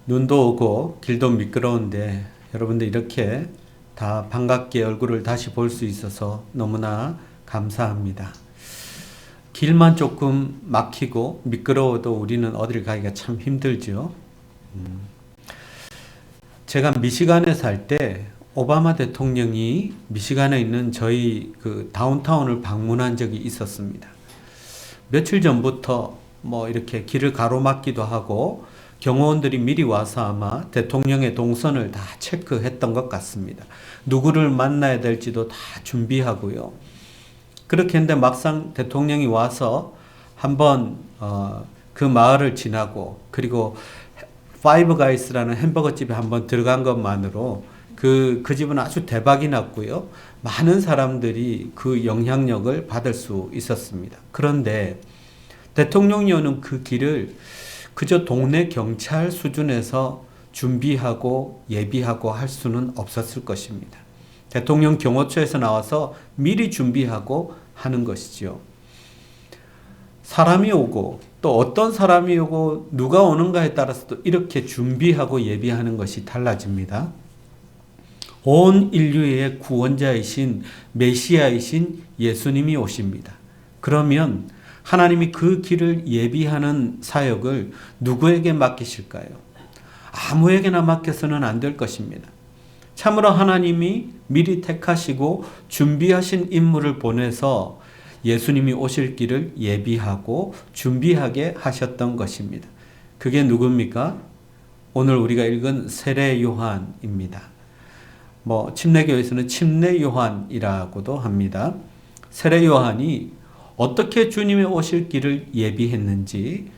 눈도 오고 길도 미끄러운데 여러분들 이렇게 다 반갑게 얼굴을 다시 볼 수 있어서 너무나 감사합니다. 길만 조금 막히고 미끄러워도 우리는 어딜 가기가 참 힘들죠. 제가 미시간에 살 때 오바마 대통령이 미시간에 있는 저희 그 다운타운을 방문한 적이 있었습니다. 며칠 전부터 뭐 이렇게 길을 가로막기도 하고 경호원들이 미리 와서 아마 대통령의 동선을 다 체크했던 것 같습니다. 누구를 만나야 될지도 다 준비하고요. 그렇게 했는데 막상 대통령이 와서 한번 그 마을을 지나고 그리고 파이브 가이스라는 햄버거 집에 한번 들어간 것만으로 그 집은 아주 대박이 났고요. 많은 사람들이 그 영향력을 받을 수 있었습니다. 그런데 대통령이 오는 그 길을 그저 동네 경찰 수준에서 준비하고 예비하고 할 수는 없었을 것입니다. 대통령 경호처에서 나와서 미리 준비하고 하는 것이죠. 사람이 오고 또 어떤 사람이 오고 누가 오는가에 따라서도 이렇게 준비하고 예비하는 것이 달라집니다. 온 인류의 구원자이신 메시아이신 예수님이 오십니다. 그러면 하나님이 그 길을 예비하는 사역을 누구에게 맡기실까요? 아무에게나 맡겨서는 안 될 것입니다. 참으로 하나님이 미리 택하시고 준비하신 인물을 보내서 예수님이 오실 길을 예비하고 준비하게 하셨던 것입니다. 그게 누굽니까? 오늘 우리가 읽은 세례 요한입니다. 침례교에서는 침례 요한이라고도 합니다. 세례 요한이 어떻게 주님의 오실 길을 예비했는지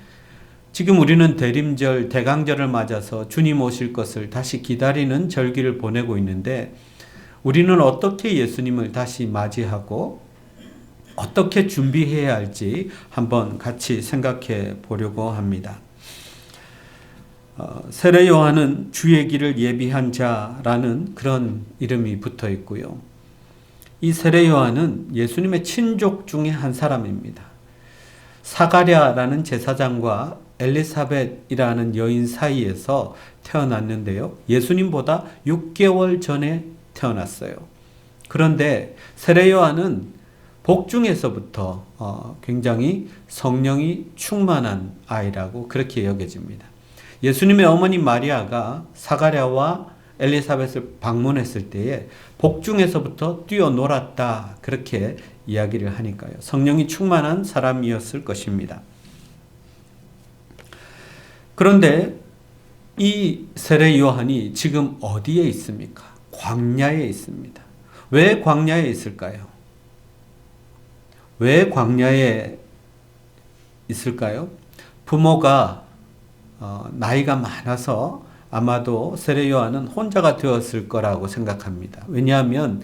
지금 우리는 대림절, 대강절을 맞아서 주님 오실 것을 다시 기다리는 절기를 보내고 있는데 우리는 어떻게 예수님을 다시 맞이하고 어떻게 준비해야 할지 한번 같이 생각해 보려고 합니다. 세례 요한은 주의 길을 예비한 자라는 그런 이름이 붙어 있고요. 이 세례 요한은 예수님의 친족 중에 한 사람입니다. 사가랴라는 제사장과 엘리사벳이라는 여인 사이에서 태어났는데요. 예수님보다 6개월 전에 태어났어요. 그런데 세례 요한은 복중에서부터 굉장히 성령이 충만한 아이라고 그렇게 여겨집니다. 예수님의 어머니 마리아가 사가랴와 엘리사벳을 방문했을 때에 복중에서부터 뛰어놀았다 그렇게 이야기를 하니까요. 성령이 충만한 사람이었을 것입니다. 그런데 이 세례 요한이 지금 어디에 있습니까? 광야에 있습니다. 왜 광야에 있을까요? 왜 광야에 있을까요? 부모가 나이가 많아서 아마도 세례 요한은 혼자가 되었을 거라고 생각합니다. 왜냐하면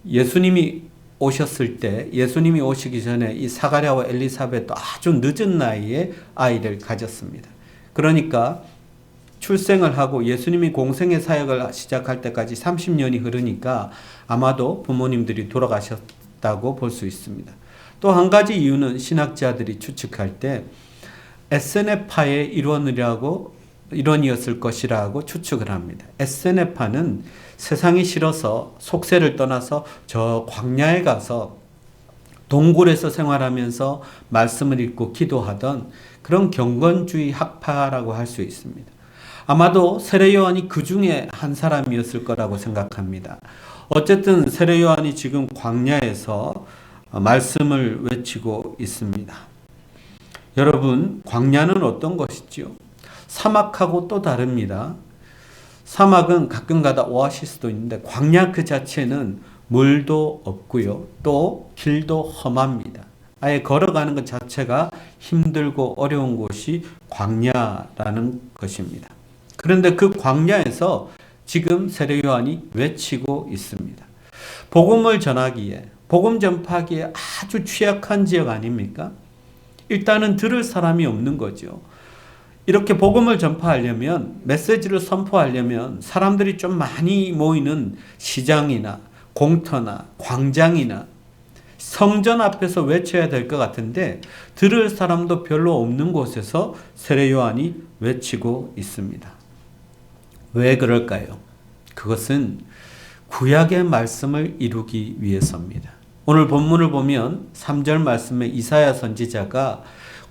예수님이 오셨을 때 예수님이 오시기 전에 이 사가랴와 엘리사벳도 아주 늦은 나이에 아이를 가졌습니다. 그러니까 출생을 하고 예수님이 공생의 사역을 시작할 때까지 30년이 흐르니까 아마도 부모님들이 돌아가셨다고 볼 수 있습니다. 또 한 가지 이유는 신학자들이 추측할 때 에세네파의 일원이었을 것이라고 추측을 합니다. 에세네파는 세상이 싫어서 속세를 떠나서 저 광야에 가서 동굴에서 생활하면서 말씀을 읽고 기도하던 그런 경건주의 학파라고 할 수 있습니다. 아마도 세례 요한이 그 중에 한 사람이었을 거라고 생각합니다. 어쨌든 세례 요한이 지금 광야에서 말씀을 외치고 있습니다. 여러분, 광야는 어떤 것이죠? 사막하고 또 다릅니다. 사막은 가끔가다 오아시스도 있는데 광야 그 자체는 물도 없고요. 또 길도 험합니다. 아예 걸어가는 것 자체가 힘들고 어려운 곳이 광야라는 것입니다. 그런데 그 광야에서 지금 세례 요한이 외치고 있습니다. 복음을 전하기에, 복음 전파하기에 아주 취약한 지역 아닙니까? 일단은 들을 사람이 없는 거죠. 이렇게 복음을 전파하려면, 메시지를 선포하려면 사람들이 좀 많이 모이는 시장이나 공터나 광장이나 성전 앞에서 외쳐야 될 것 같은데 들을 사람도 별로 없는 곳에서 세례 요한이 외치고 있습니다. 왜 그럴까요? 그것은 구약의 말씀을 이루기 위해서입니다. 오늘 본문을 보면 3절 말씀에 이사야 선지자가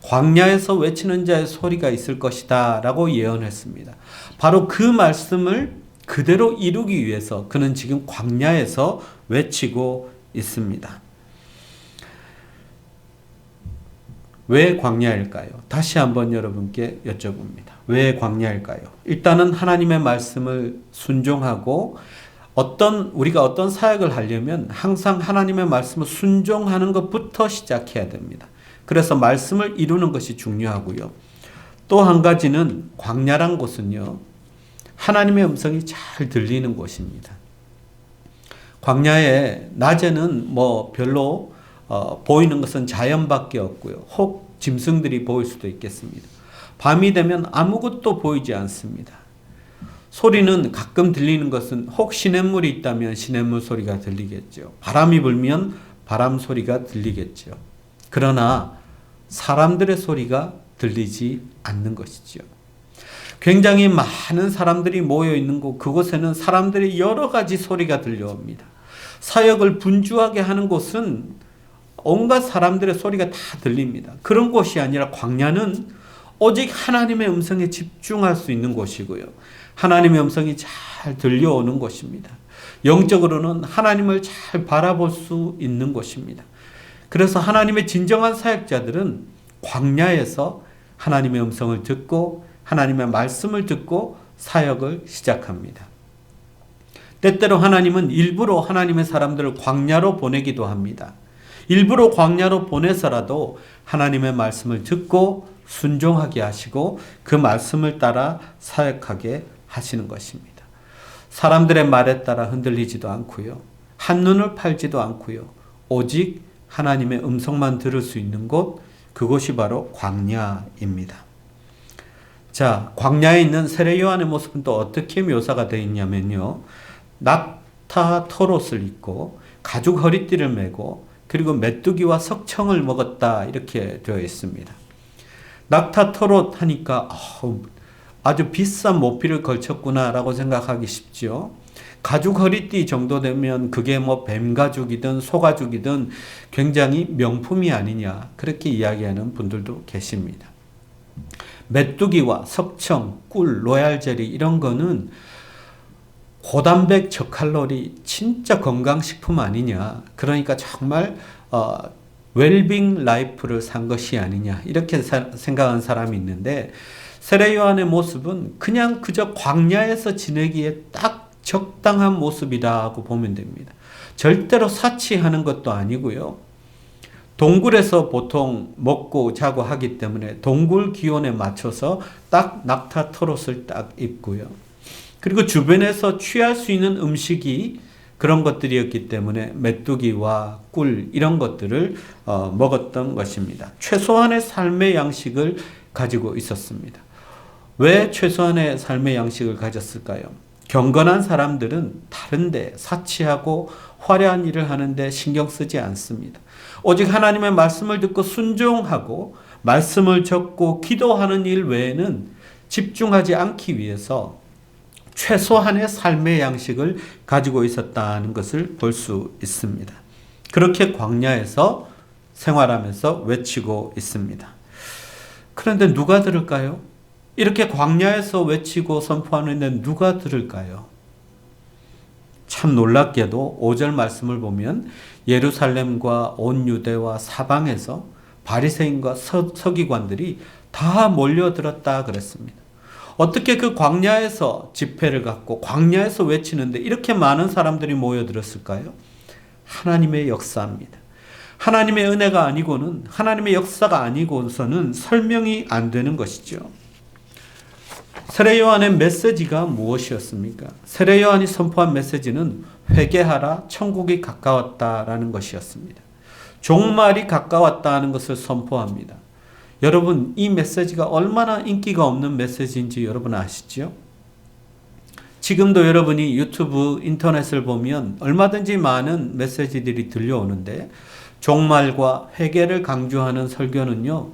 광야에서 외치는 자의 소리가 있을 것이다 라고 예언했습니다. 바로 그 말씀을 그대로 이루기 위해서 그는 지금 광야에서 외치고 있습니다. 왜 광야일까요? 다시 한번 여러분께 여쭤봅니다. 왜 광야일까요? 일단은 하나님의 말씀을 순종하고 우리가 어떤 사역을 하려면 항상 하나님의 말씀을 순종하는 것부터 시작해야 됩니다. 그래서 말씀을 이루는 것이 중요하고요. 또 한 가지는 광야란 곳은요, 하나님의 음성이 잘 들리는 곳입니다. 광야에 낮에는 별로 보이는 것은 자연밖에 없고요. 혹 짐승들이 보일 수도 있겠습니다. 밤이 되면 아무것도 보이지 않습니다. 소리는 가끔 들리는 것은 혹 시냇물이 있다면 시냇물 소리가 들리겠죠. 바람이 불면 바람 소리가 들리겠죠. 그러나 사람들의 소리가 들리지 않는 것이죠. 굉장히 많은 사람들이 모여 있는 곳, 그곳에는 사람들의 여러 가지 소리가 들려옵니다. 사역을 분주하게 하는 곳은 온갖 사람들의 소리가 다 들립니다. 그런 곳이 아니라 광야는 오직 하나님의 음성에 집중할 수 있는 곳이고요. 하나님의 음성이 잘 들려오는 곳입니다. 영적으로는 하나님을 잘 바라볼 수 있는 곳입니다. 그래서 하나님의 진정한 사역자들은 광야에서 하나님의 음성을 듣고 하나님의 말씀을 듣고 사역을 시작합니다. 때때로 하나님은 일부러 하나님의 사람들을 광야로 보내기도 합니다. 일부러 광야로 보내서라도 하나님의 말씀을 듣고 순종하게 하시고 그 말씀을 따라 사역하게 하시는 것입니다. 사람들의 말에 따라 흔들리지도 않고요. 한눈을 팔지도 않고요. 오직 하나님의 음성만 들을 수 있는 곳, 그곳이 바로 광야입니다. 자, 광야에 있는 세례 요한의 모습은 또 어떻게 묘사가 되어 있냐면요. 낙타 털옷을 입고 가죽 허리띠를 메고 그리고 메뚜기와 석청을 먹었다 이렇게 되어 있습니다. 낙타 털옷 하니까 아주 비싼 모피를 걸쳤구나라고 생각하기 쉽죠. 가죽 허리띠 정도 되면 그게 뱀가죽이든 소가죽이든 굉장히 명품이 아니냐 그렇게 이야기하는 분들도 계십니다. 메뚜기와 석청, 꿀, 로얄젤리 이런 거는 고단백 저칼로리 진짜 건강식품 아니냐. 그러니까 정말 웰빙 라이프를 산 것이 아니냐 이렇게 생각하는 사람이 있는데 세례 요한의 모습은 그저 광야에서 지내기에 딱 적당한 모습이라고 보면 됩니다. 절대로 사치하는 것도 아니고요. 동굴에서 보통 먹고 자고 하기 때문에 동굴 기온에 맞춰서 딱 낙타 털옷을 딱 입고요. 그리고 주변에서 취할 수 있는 음식이 그런 것들이었기 때문에 메뚜기와 꿀 이런 것들을 먹었던 것입니다. 최소한의 삶의 양식을 가지고 있었습니다. 왜 최소한의 삶의 양식을 가졌을까요? 경건한 사람들은 다른데 사치하고 화려한 일을 하는데 신경 쓰지 않습니다. 오직 하나님의 말씀을 듣고 순종하고 말씀을 적고 기도하는 일 외에는 집중하지 않기 위해서 최소한의 삶의 양식을 가지고 있었다는 것을 볼 수 있습니다. 그렇게 광야에서 생활하면서 외치고 있습니다. 그런데 누가 들을까요? 이렇게 광야에서 외치고 선포하는데 누가 들을까요? 참 놀랍게도 5절 말씀을 보면 예루살렘과 온 유대와 사방에서 바리새인과 서기관들이 다 몰려들었다 그랬습니다. 어떻게 그 광야에서 집회를 갖고 광야에서 외치는데 이렇게 많은 사람들이 모여들었을까요? 하나님의 역사입니다. 하나님의 은혜가 아니고는 하나님의 역사가 아니고서는 설명이 안 되는 것이죠. 세례 요한의 메시지가 무엇이었습니까? 세례 요한이 선포한 메시지는 회개하라, 천국이 가까웠다라는 것이었습니다. 종말이 가까웠다는 것을 선포합니다. 여러분, 이 메시지가 얼마나 인기가 없는 메시지인지 여러분 아시죠? 지금도 여러분이 유튜브, 인터넷을 보면 얼마든지 많은 메시지들이 들려오는데 종말과 회개를 강조하는 설교는요,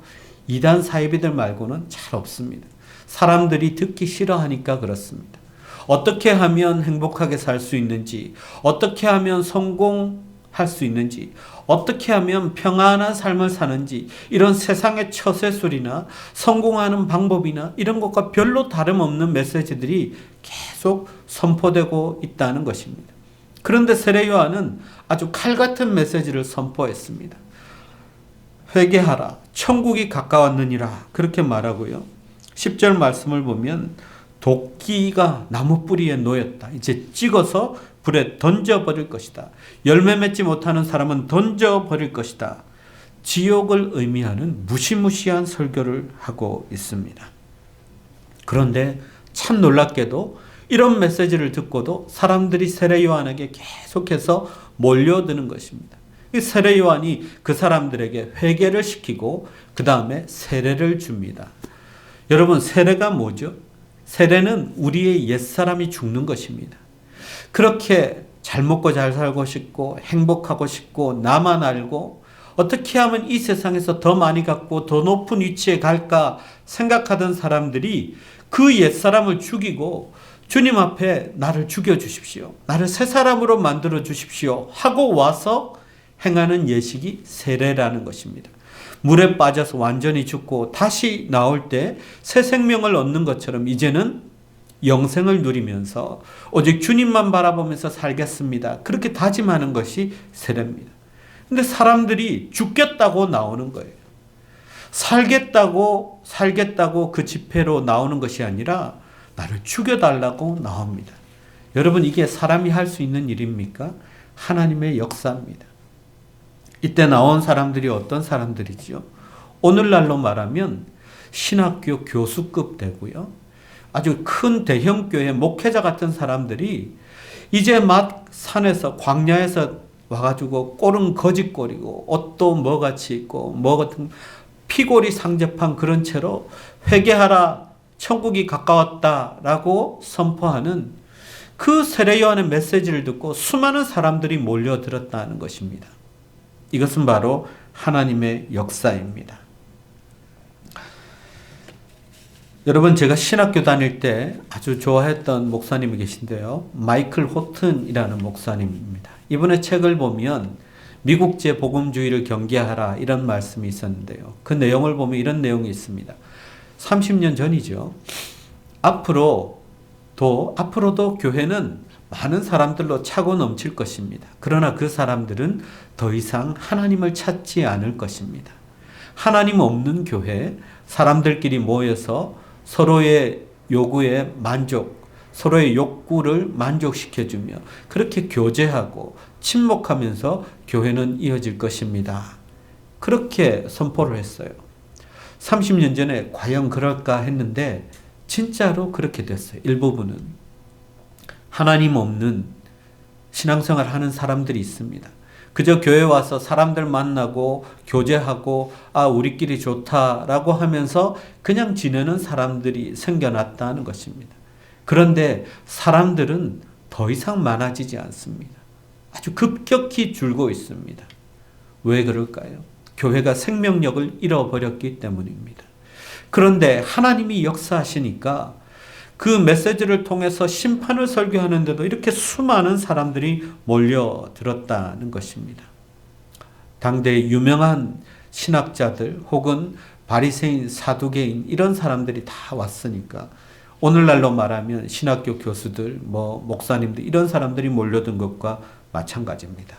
이단 사이비들 말고는 잘 없습니다. 사람들이 듣기 싫어하니까 그렇습니다. 어떻게 하면 행복하게 살 수 있는지, 어떻게 하면 성공할 수 있는지, 어떻게 하면 평안한 삶을 사는지, 이런 세상의 처세술이나 성공하는 방법이나 이런 것과 별로 다름없는 메시지들이 계속 선포되고 있다는 것입니다. 그런데 세례 요한은 아주 칼 같은 메시지를 선포했습니다. 회개하라, 천국이 가까웠느니라, 그렇게 말하고요. 10절 말씀을 보면 도끼가 나무 뿌리에 놓였다. 이제 찍어서 불에 던져버릴 것이다. 열매 맺지 못하는 사람은 던져버릴 것이다. 지옥을 의미하는 무시무시한 설교를 하고 있습니다. 그런데 참 놀랍게도 이런 메시지를 듣고도 사람들이 세례 요한에게 계속해서 몰려드는 것입니다. 세례 요한이 그 사람들에게 회개를 시키고 그 다음에 세례를 줍니다. 여러분, 세례가 뭐죠? 세례는 우리의 옛사람이 죽는 것입니다. 그렇게 잘 먹고 잘 살고 싶고 행복하고 싶고 나만 알고 어떻게 하면 이 세상에서 더 많이 갖고 더 높은 위치에 갈까 생각하던 사람들이 그 옛사람을 죽이고 주님 앞에 나를 죽여주십시오, 나를 새 사람으로 만들어 주십시오 하고 와서 행하는 예식이 세례라는 것입니다. 물에 빠져서 완전히 죽고 다시 나올 때 새 생명을 얻는 것처럼 이제는 영생을 누리면서 오직 주님만 바라보면서 살겠습니다, 그렇게 다짐하는 것이 세례입니다. 근데 사람들이 죽겠다고 나오는 거예요. 살겠다고 그 집회로 나오는 것이 아니라 나를 죽여달라고 나옵니다. 여러분, 이게 사람이 할 수 있는 일입니까? 하나님의 역사입니다. 이때 나온 사람들이 어떤 사람들이죠? 오늘날로 말하면 신학교 교수급 되고요, 아주 큰 대형교회 목회자 같은 사람들이 이제 막 산에서 광야에서 와가지고 꼴은 거짓꼴이고 옷도 뭐같이 입고 뭐 같은 피골이 상접한 그런 채로 회개하라, 천국이 가까웠다라고 선포하는 그 세례 요한의 메시지를 듣고 수많은 사람들이 몰려들었다는 것입니다. 이것은 바로 하나님의 역사입니다. 여러분, 제가 신학교 다닐 때 아주 좋아했던 목사님이 계신데요, 마이클 호튼이라는 목사님입니다. 이분의 책을 보면 미국제 복음주의를 경계하라, 이런 말씀이 있었는데요, 그 내용을 보면 이런 내용이 있습니다. 30년 전이죠. 앞으로도 교회는 많은 사람들로 차고 넘칠 것입니다. 그러나 그 사람들은 더 이상 하나님을 찾지 않을 것입니다. 하나님 없는 교회, 사람들끼리 모여서 서로의 요구에 서로의 욕구를 만족시켜주며 그렇게 교제하고 친목하면서 교회는 이어질 것입니다. 그렇게 선포를 했어요. 30년 전에 과연 그럴까 했는데 진짜로 그렇게 됐어요. 일부분은 하나님 없는 신앙생활 하는 사람들이 있습니다. 그저 교회 와서 사람들 만나고 교제하고 우리끼리 좋다라고 하면서 그냥 지내는 사람들이 생겨났다는 것입니다. 그런데 사람들은 더 이상 많아지지 않습니다. 아주 급격히 줄고 있습니다. 왜 그럴까요? 교회가 생명력을 잃어버렸기 때문입니다. 그런데 하나님이 역사하시니까 그 메시지를 통해서 심판을 설교하는데도 이렇게 수많은 사람들이 몰려들었다는 것입니다. 당대의 유명한 신학자들 혹은 바리새인, 사두개인 이런 사람들이 다 왔으니까 오늘날로 말하면 신학교 교수들, 목사님들 이런 사람들이 몰려든 것과 마찬가지입니다.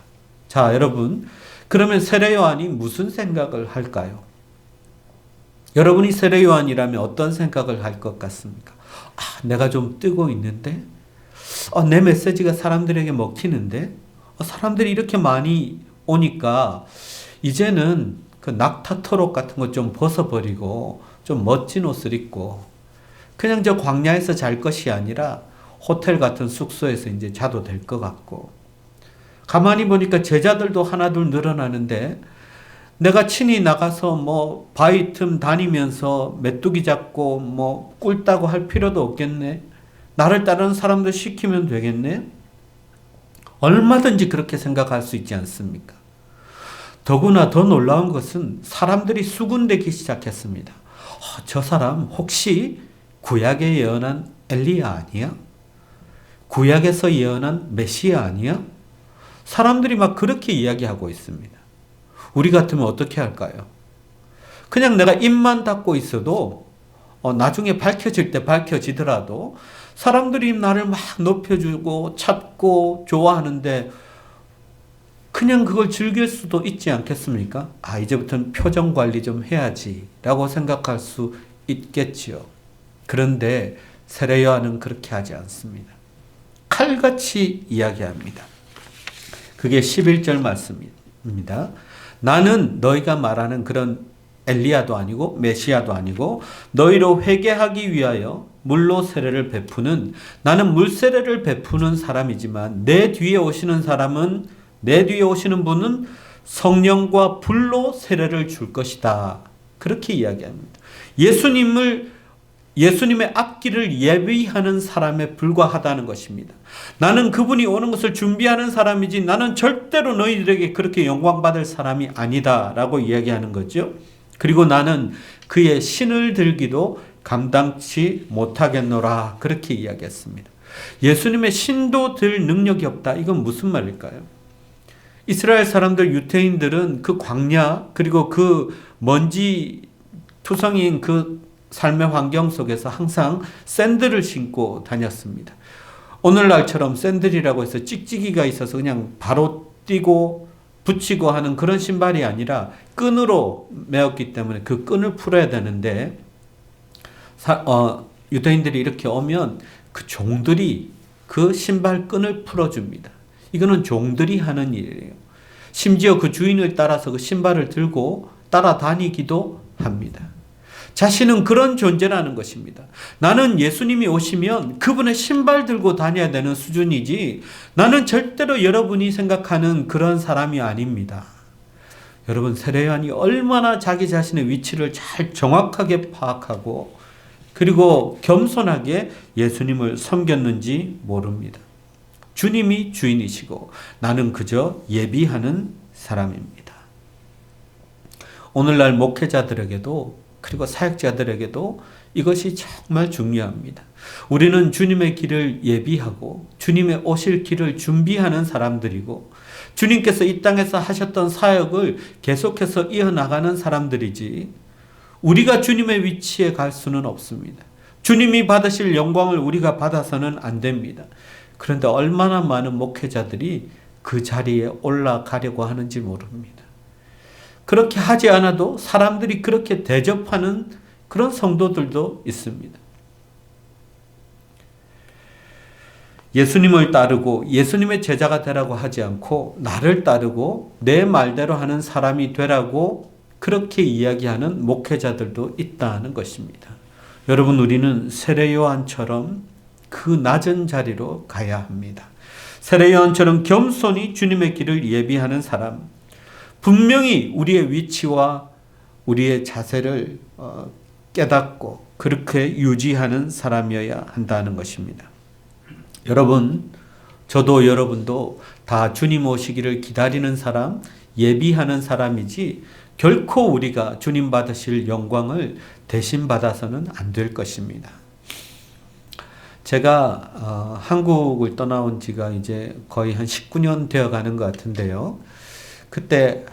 자, 여러분, 그러면 세례 요한이 무슨 생각을 할까요? 여러분이 세례 요한이라면 어떤 생각을 할 것 같습니까? 내가 좀 뜨고 있는데, 내 메시지가 사람들에게 먹히는데, 사람들이 이렇게 많이 오니까 이제는 그 낙타 트롯 같은 거 좀 벗어버리고 좀 멋진 옷을 입고 그냥 저 광야에서 잘 것이 아니라 호텔 같은 숙소에서 이제 자도 될 것 같고, 가만히 보니까 제자들도 하나둘 늘어나는데 내가 친히 나가서 바위 틈 다니면서 메뚜기 잡고 꿀 따고 할 필요도 없겠네. 나를 따르는 사람들 시키면 되겠네. 얼마든지 그렇게 생각할 수 있지 않습니까? 더구나 더 놀라운 것은 사람들이 수군대기 시작했습니다. 저 사람 혹시 구약에 예언한 엘리야 아니야? 구약에서 예언한 메시아 아니야? 사람들이 막 그렇게 이야기하고 있습니다. 우리 같으면 어떻게 할까요? 그냥 내가 입만 닫고 있어도 나중에 밝혀질 때 밝혀지더라도 사람들이 나를 막 높여주고 찾고 좋아하는데 그냥 그걸 즐길 수도 있지 않겠습니까? 이제부터는 표정 관리 좀 해야지 라고 생각할 수 있겠지요. 그런데 세례 요한은 그렇게 하지 않습니다. 칼같이 이야기합니다. 그게 11절 말씀입니다. 나는 너희가 말하는 그런 엘리야도 아니고 메시아도 아니고 너희로 회개하기 위하여 물로 세례를 베푸는, 나는 물 세례를 베푸는 사람이지만 내 뒤에 오시는 분은 성령과 불로 세례를 줄 것이다. 그렇게 이야기합니다. 예수님의 앞길을 예비하는 사람에 불과하다는 것입니다. 나는 그분이 오는 것을 준비하는 사람이지 나는 절대로 너희들에게 그렇게 영광받을 사람이 아니다 라고 이야기하는 거죠. 그리고 나는 그의 신을 들기도 감당치 못하겠노라 그렇게 이야기했습니다. 예수님의 신도 들 능력이 없다. 이건 무슨 말일까요? 이스라엘 사람들, 유대인들은 그 광야 그리고 그 먼지 투성이인 그 삶의 환경 속에서 항상 샌들을 신고 다녔습니다. 오늘날처럼 샌들이라고 해서 찍찍이가 있어서 그냥 바로 뛰고 붙이고 하는 그런 신발이 아니라 끈으로 매었기 때문에 그 끈을 풀어야 되는데 유대인들이 이렇게 오면 그 종들이 그 신발 끈을 풀어줍니다. 이거는 종들이 하는 일이에요. 심지어 그 주인을 따라서 그 신발을 들고 따라다니기도 합니다. 자신은 그런 존재라는 것입니다. 나는 예수님이 오시면 그분의 신발 들고 다녀야 되는 수준이지 나는 절대로 여러분이 생각하는 그런 사람이 아닙니다. 여러분, 세례 요한이 얼마나 자기 자신의 위치를 잘 정확하게 파악하고 그리고 겸손하게 예수님을 섬겼는지 모릅니다. 주님이 주인이시고 나는 그저 예비하는 사람입니다. 오늘날 목회자들에게도 그리고 사역자들에게도 이것이 정말 중요합니다. 우리는 주님의 길을 예비하고 주님의 오실 길을 준비하는 사람들이고 주님께서 이 땅에서 하셨던 사역을 계속해서 이어나가는 사람들이지 우리가 주님의 위치에 갈 수는 없습니다. 주님이 받으실 영광을 우리가 받아서는 안 됩니다. 그런데 얼마나 많은 목회자들이 그 자리에 올라가려고 하는지 모릅니다. 그렇게 하지 않아도 사람들이 그렇게 대접하는 그런 성도들도 있습니다. 예수님을 따르고 예수님의 제자가 되라고 하지 않고 나를 따르고 내 말대로 하는 사람이 되라고 그렇게 이야기하는 목회자들도 있다는 것입니다. 여러분, 우리는 세례 요한처럼 그 낮은 자리로 가야 합니다. 세례 요한처럼 겸손히 주님의 길을 예비하는 사람, 분명히 우리의 위치와 우리의 자세를 깨닫고 그렇게 유지하는 사람이어야 한다는 것입니다. 여러분, 저도 여러분도 다 주님 오시기를 기다리는 사람, 예비하는 사람이지 결코 우리가 주님 받으실 영광을 대신 받아서는 안 될 것입니다. 제가 한국을 떠나온 지가 이제 거의 한 19년 되어 가는 것 같은데요. 그때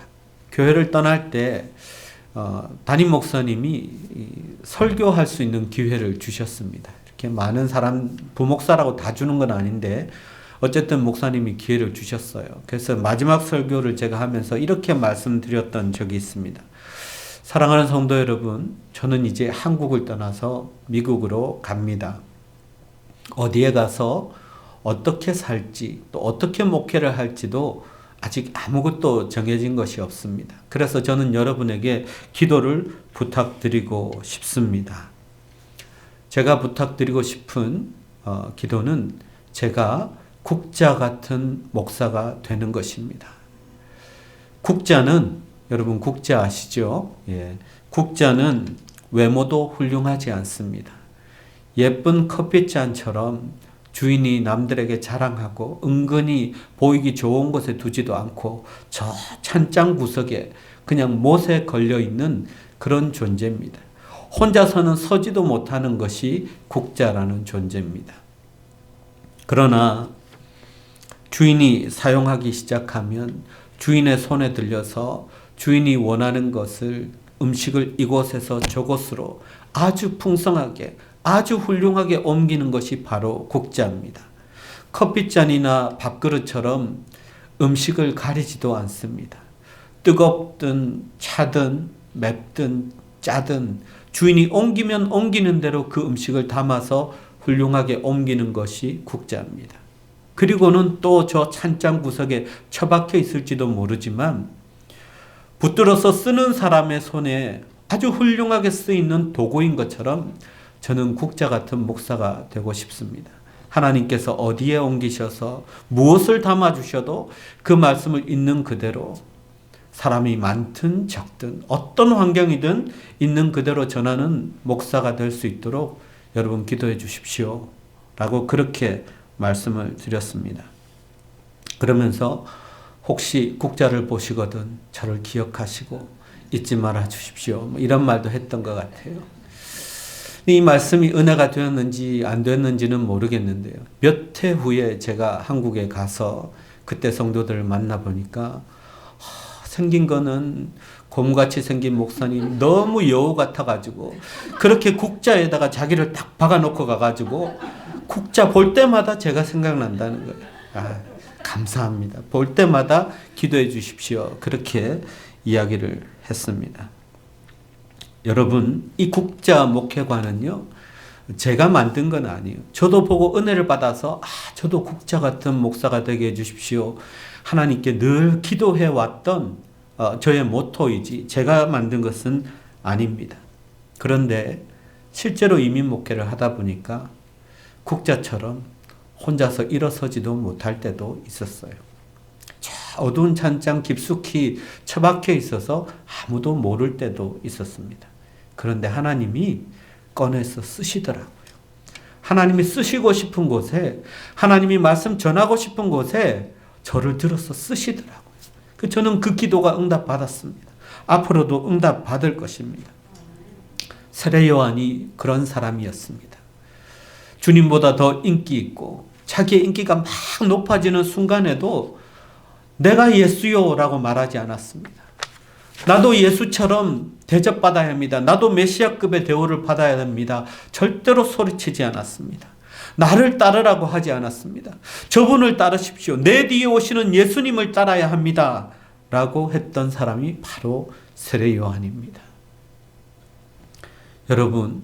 교회를 떠날 때 담임 목사님이 설교할 수 있는 기회를 주셨습니다. 이렇게 많은 사람, 부목사라고 다 주는 건 아닌데 어쨌든 목사님이 기회를 주셨어요. 그래서 마지막 설교를 제가 하면서 이렇게 말씀드렸던 적이 있습니다. 사랑하는 성도 여러분, 저는 이제 한국을 떠나서 미국으로 갑니다. 어디에 가서 어떻게 살지 또 어떻게 목회를 할지도 아직 아무것도 정해진 것이 없습니다. 그래서 저는 여러분에게 기도를 부탁드리고 싶습니다. 제가 부탁드리고 싶은 기도는 제가 국자 같은 목사가 되는 것입니다. 국자는, 여러분 국자 아시죠? 예. 국자는 외모도 훌륭하지 않습니다. 예쁜 커피잔처럼 주인이 남들에게 자랑하고 은근히 보이기 좋은 곳에 두지도 않고 저 찬장 구석에 그냥 못에 걸려있는 그런 존재입니다. 혼자서는 서지도 못하는 것이 국자라는 존재입니다. 그러나 주인이 사용하기 시작하면 주인의 손에 들려서 주인이 원하는 것을 음식을 이곳에서 저곳으로 아주 풍성하게 아주 훌륭하게 옮기는 것이 바로 국자입니다. 커피잔이나 밥그릇처럼 음식을 가리지도 않습니다. 뜨겁든 차든 맵든 짜든 주인이 옮기면 옮기는 대로 그 음식을 담아서 훌륭하게 옮기는 것이 국자입니다. 그리고는 또 저 찬장 구석에 처박혀 있을지도 모르지만 붙들어서 쓰는 사람의 손에 아주 훌륭하게 쓰이는 도구인 것처럼 저는 국자 같은 목사가 되고 싶습니다. 하나님께서 어디에 옮기셔서 무엇을 담아주셔도 그 말씀을 있는 그대로 사람이 많든 적든 어떤 환경이든 있는 그대로 전하는 목사가 될 수 있도록 여러분 기도해 주십시오 라고 그렇게 말씀을 드렸습니다. 그러면서 혹시 국자를 보시거든 저를 기억하시고 잊지 말아 주십시오 이런 말도 했던 것 같아요. 이 말씀이 은혜가 되었는지 안 되었는지는 모르겠는데요. 몇 해 후에 제가 한국에 가서 그때 성도들을 만나보니까 생긴 거는 곰같이 생긴 목사님 너무 여우 같아가지고 그렇게 국자에다가 자기를 딱 박아놓고 가가지고 국자 볼 때마다 제가 생각난다는 거예요. 감사합니다. 볼 때마다 기도해 주십시오. 그렇게 이야기를 했습니다. 여러분, 이 국자 목회관은요, 제가 만든 건 아니에요. 저도 보고 은혜를 받아서 저도 국자 같은 목사가 되게 해주십시오. 하나님께 늘 기도해 왔던 저의 모토이지 제가 만든 것은 아닙니다. 그런데 실제로 이민 목회를 하다 보니까 국자처럼 혼자서 일어서지도 못할 때도 있었어요. 어두운 찬장 깊숙이 처박혀 있어서 아무도 모를 때도 있었습니다. 그런데 하나님이 꺼내서 쓰시더라고요. 하나님이 쓰시고 싶은 곳에, 하나님이 말씀 전하고 싶은 곳에 저를 들어서 쓰시더라고요. 저는 그 기도가 응답받았습니다. 앞으로도 응답받을 것입니다. 세례 요한이 그런 사람이었습니다. 주님보다 더 인기 있고 자기의 인기가 막 높아지는 순간에도 내가 예수요라고 말하지 않았습니다. 나도 예수처럼 대접받아야 합니다. 나도 메시아급의 대우를 받아야 합니다. 절대로 소리치지 않았습니다. 나를 따르라고 하지 않았습니다. 저분을 따르십시오. 내 뒤에 오시는 예수님을 따라야 합니다. 라고 했던 사람이 바로 세례 요한입니다. 여러분,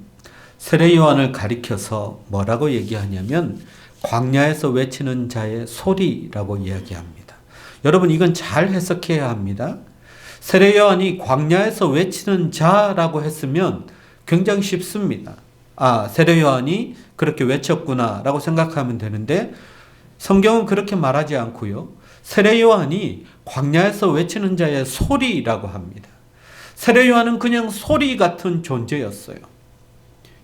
세례 요한을 가리켜서 뭐라고 얘기하냐면 광야에서 외치는 자의 소리라고 이야기합니다. 여러분, 이건 잘 해석해야 합니다. 세례 요한이 광야에서 외치는 자라고 했으면 굉장히 쉽습니다. 세례 요한이 그렇게 외쳤구나 라고 생각하면 되는데 성경은 그렇게 말하지 않고요. 세례 요한이 광야에서 외치는 자의 소리라고 합니다. 세례 요한은 그냥 소리 같은 존재였어요.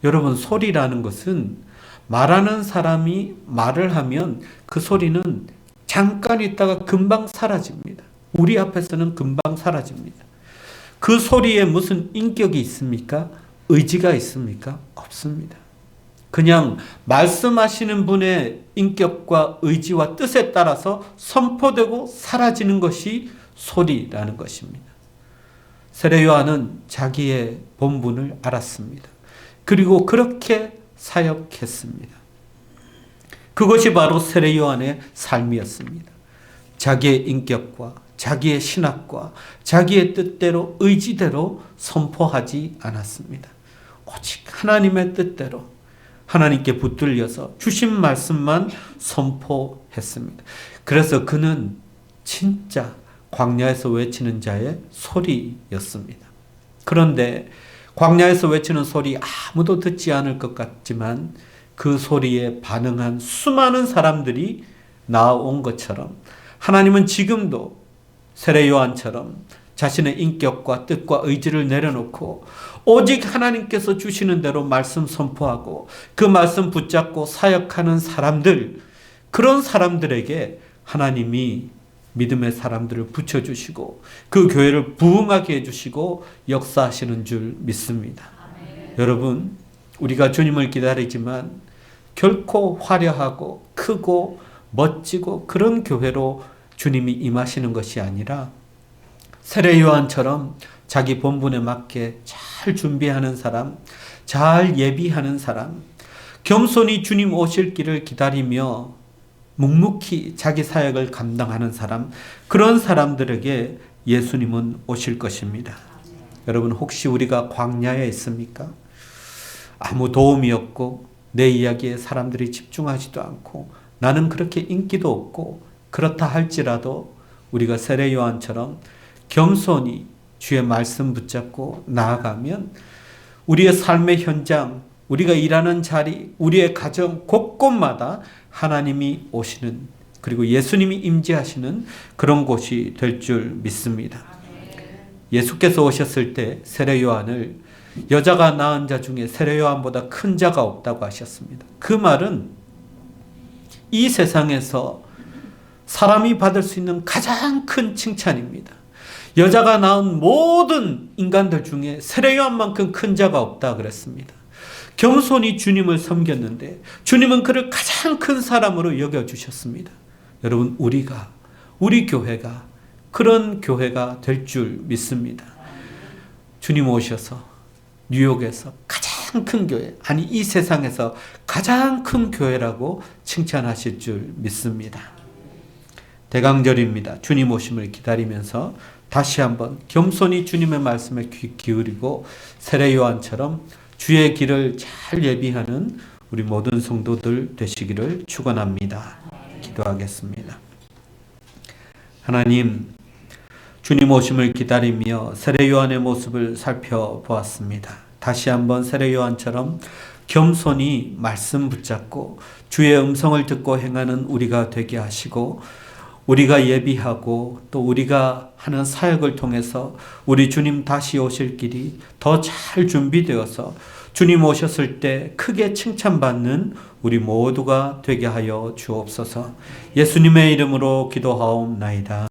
여러분, 소리라는 것은 말하는 사람이 말을 하면 그 소리는 잠깐 있다가 금방 사라집니다. 우리 앞에서는 금방 사라집니다. 그 소리에 무슨 인격이 있습니까? 의지가 있습니까? 없습니다. 그냥 말씀하시는 분의 인격과 의지와 뜻에 따라서 선포되고 사라지는 것이 소리라는 것입니다. 세례 요한은 자기의 본분을 알았습니다. 그리고 그렇게 사역했습니다. 그것이 바로 세례 요한의 삶이었습니다. 자기의 인격과 자기의 신학과 자기의 뜻대로 의지대로 선포하지 않았습니다. 오직 하나님의 뜻대로 하나님께 붙들려서 주신 말씀만 선포했습니다. 그래서 그는 진짜 광야에서 외치는 자의 소리였습니다. 그런데 광야에서 외치는 소리 아무도 듣지 않을 것 같지만 그 소리에 반응한 수많은 사람들이 나온 것처럼 하나님은 지금도 세례 요한처럼 자신의 인격과 뜻과 의지를 내려놓고 오직 하나님께서 주시는 대로 말씀 선포하고 그 말씀 붙잡고 사역하는 사람들, 그런 사람들에게 하나님이 믿음의 사람들을 붙여주시고 그 교회를 부흥하게 해주시고 역사하시는 줄 믿습니다. 여러분, 우리가 주님을 기다리지만 결코 화려하고 크고 멋지고 그런 교회로 주님이 임하시는 것이 아니라 세례 요한처럼 자기 본분에 맞게 잘 준비하는 사람, 잘 예비하는 사람, 겸손히 주님 오실 길을 기다리며 묵묵히 자기 사역을 감당하는 사람, 그런 사람들에게 예수님은 오실 것입니다. 여러분, 혹시 우리가 광야에 있습니까? 아무 도움이 없고 내 이야기에 사람들이 집중하지도 않고 나는 그렇게 인기도 없고 그렇다 할지라도 우리가 세례 요한처럼 겸손히 주의 말씀 붙잡고 나아가면 우리의 삶의 현장, 우리가 일하는 자리, 우리의 가정 곳곳마다 하나님이 오시는, 그리고 예수님이 임재하시는 그런 곳이 될 줄 믿습니다. 예수께서 오셨을 때 세례 요한을 여자가 낳은 자 중에 세례 요한보다 큰 자가 없다고 하셨습니다. 그 말은 이 세상에서 사람이 받을 수 있는 가장 큰 칭찬입니다. 여자가 낳은 모든 인간들 중에 세례 요한만큼 큰 자가 없다 그랬습니다. 겸손히 주님을 섬겼는데 주님은 그를 가장 큰 사람으로 여겨주셨습니다. 여러분, 우리 교회가 그런 교회가 될 줄 믿습니다. 주님 오셔서 뉴욕에서 가장 큰 교회, 아니 이 세상에서 가장 큰 교회라고 칭찬하실 줄 믿습니다. 대강절입니다. 주님 오심을 기다리면서 다시 한번 겸손히 주님의 말씀에 귀 기울이고 세례 요한처럼 주의 길을 잘 예비하는 우리 모든 성도들 되시기를 축원합니다. 기도하겠습니다. 하나님, 주님 오심을 기다리며 세례 요한의 모습을 살펴보았습니다. 다시 한번 세례 요한처럼 겸손히 말씀 붙잡고 주의 음성을 듣고 행하는 우리가 되게 하시고, 우리가 예비하고 또 우리가 하는 사역을 통해서 우리 주님 다시 오실 길이 더 잘 준비되어서 주님 오셨을 때 크게 칭찬받는 우리 모두가 되게 하여 주옵소서. 예수님의 이름으로 기도하옵나이다.